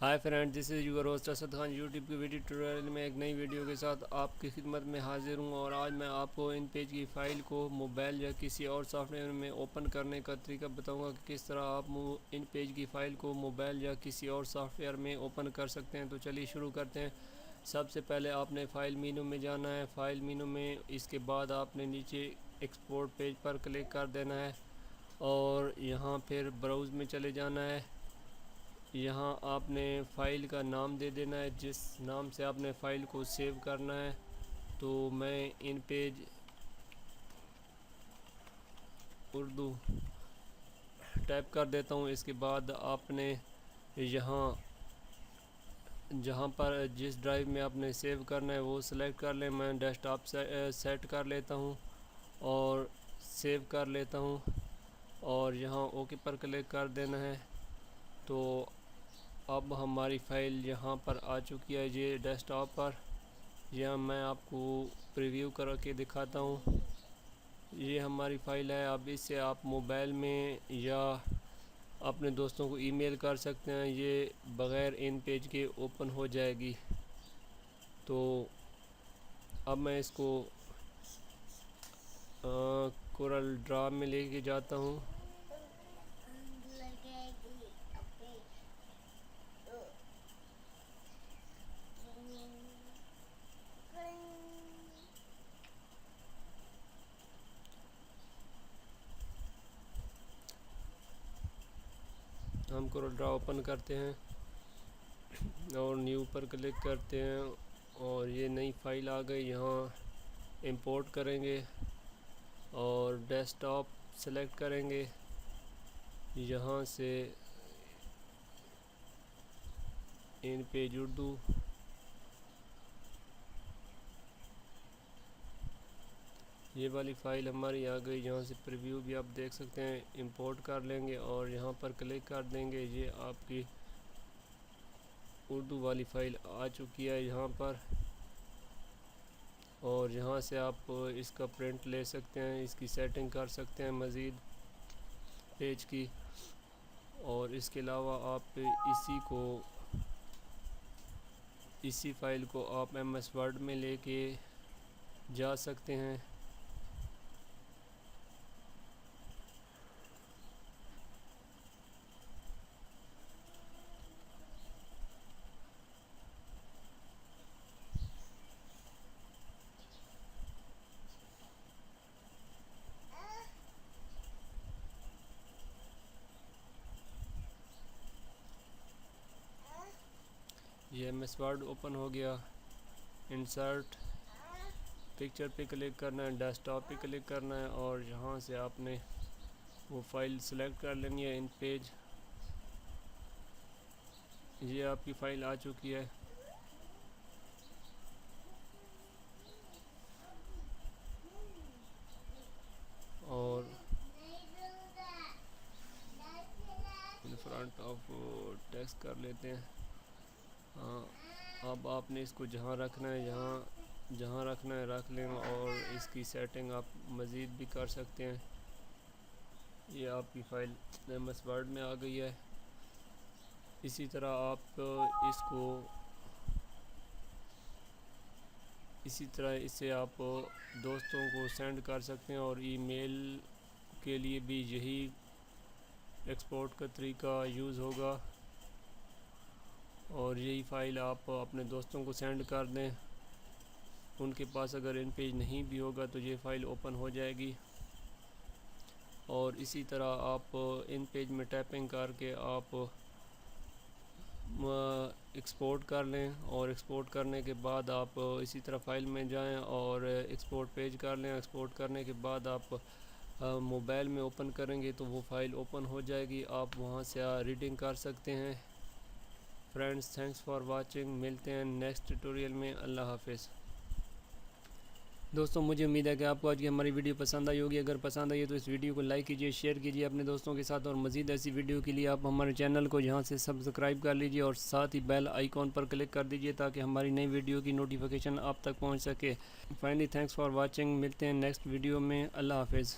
Hi friend, this is your host Asad Khan YouTube کی video tutorial میں ایک نئی ویڈیو کے ساتھ آپ کی خدمت میں حاضر ہوں، اور آج میں آپ کو ان پیج کی فائل کو موبائل یا کسی اور سافٹ ویئر میں اوپن کرنے کا طریقہ بتاؤں گا کہ کس طرح آپ ان پیج کی فائل کو موبائل یا کسی اور سافٹ ویئر میں اوپن کر سکتے ہیں۔ تو چلیے شروع کرتے ہیں۔ سب سے پہلے آپ نے فائل مینو میں جانا ہے، فائل مینو میں اس کے بعد آپ نے نیچے ایکسپورٹ پیج پر کلک کر دینا ہے اور یہاں پھر براؤز میں چلے جانا ہے۔ یہاں آپ نے فائل کا نام دے دینا ہے جس نام سے آپ نے فائل کو سیو کرنا ہے۔ تو میں ان پیج اردو ٹائپ کر دیتا ہوں۔ اس کے بعد آپ نے جہاں پر جس ڈرائیو میں آپ نے سیو کرنا ہے وہ سلیکٹ کر لیں۔ میں ڈیسک ٹاپ سیٹ کر لیتا ہوں اور سیو کر لیتا ہوں، اور یہاں اوکے پر کلک کر دینا ہے۔ تو اب ہماری فائل یہاں پر آ چکی ہے، یہ ڈیسک ٹاپ پر۔ یہاں میں آپ کو پریویو کر کے دکھاتا ہوں۔ یہ ہماری فائل ہے۔ اب اس سے آپ موبائل میں یا اپنے دوستوں کو ای میل کر سکتے ہیں۔ یہ بغیر ان پیج کے اوپن ہو جائے گی۔ تو اب میں اس کو کورل ڈرا میں لے کے جاتا ہوں۔ ہم کورل ڈرا اوپن کرتے ہیں اور نیو پر کلک کرتے ہیں، اور یہ نئی فائل آ گئی۔ یہاں امپورٹ کریں گے اور ڈیسک ٹاپ سلیکٹ کریں گے۔ یہاں سے ان پیج اردو، یہ والی فائل ہماری آ گئی۔ یہاں سے پریویو بھی آپ دیکھ سکتے ہیں۔ امپورٹ کر لیں گے اور یہاں پر کلک کر دیں گے۔ یہ آپ کی اردو والی فائل آ چکی ہے یہاں پر، اور یہاں سے آپ اس کا پرنٹ لے سکتے ہیں، اس کی سیٹنگ کر سکتے ہیں مزید پیج کی۔ اور اس کے علاوہ آپ اسی فائل کو آپ ایم ایس ورڈ میں لے کے جا سکتے ہیں۔ یہ ایم ایس ورڈ اوپن ہو گیا۔ انسرٹ پکچر پہ کلک کرنا ہے، ڈیسک ٹاپ پہ کلک کرنا ہے، اور یہاں سے آپ نے وہ فائل سلیکٹ کر لینی ہے، ان پیج۔ یہ آپ کی فائل آ چکی ہے۔ اور فرنٹ آف ٹیکسٹ کر لیتے ہیں۔ ہاں، اب آپ نے اس کو جہاں رکھنا ہے رکھ لیں، اور اس کی سیٹنگ آپ مزید بھی کر سکتے ہیں۔ یہ آپ کی فائل ایم ایس ورڈ میں آ گئی ہے۔ اسی طرح آپ اسے آپ دوستوں کو سینڈ کر سکتے ہیں، اور ای میل کے لیے بھی یہی ایکسپورٹ کا طریقہ یوز ہوگا، اور یہی فائل آپ اپنے دوستوں کو سینڈ کر دیں۔ ان کے پاس اگر ان پیج نہیں بھی ہوگا تو یہ فائل اوپن ہو جائے گی۔ اور اسی طرح آپ ان پیج میں ٹائپنگ کر کے آپ ایکسپورٹ کر لیں، اور ایکسپورٹ کرنے کے بعد آپ اسی طرح فائل میں جائیں اور ایکسپورٹ پیج کر لیں۔ ایکسپورٹ کرنے کے بعد آپ موبائل میں اوپن کریں گے تو وہ فائل اوپن ہو جائے گی، آپ وہاں سے ریڈنگ کر سکتے ہیں۔ Friends, thanks for watching. ملتے ہیں نیکسٹ ٹیوٹوریل میں۔ اللہ حافظ۔ دوستوں، مجھے امید ہے کہ آپ کو آج کی ہماری ویڈیو پسند آئی ہوگی۔ اگر پسند آئی ہے تو اس ویڈیو کو لائک کیجیے، شیئر کیجیے اپنے دوستوں کے ساتھ، اور مزید ایسی ویڈیو کے لیے آپ ہمارے چینل کو یہاں سے سبسکرائب کر لیجیے، اور ساتھ ہی بیل آئیکن پر کلک کر دیجیے تاکہ ہماری نئی ویڈیو کی نوٹیفیکیشن آپ تک پہنچ سکے۔ Finally thanks for watching. ملتے ہیں نیکسٹ ویڈیو میں۔ اللہ حافظ۔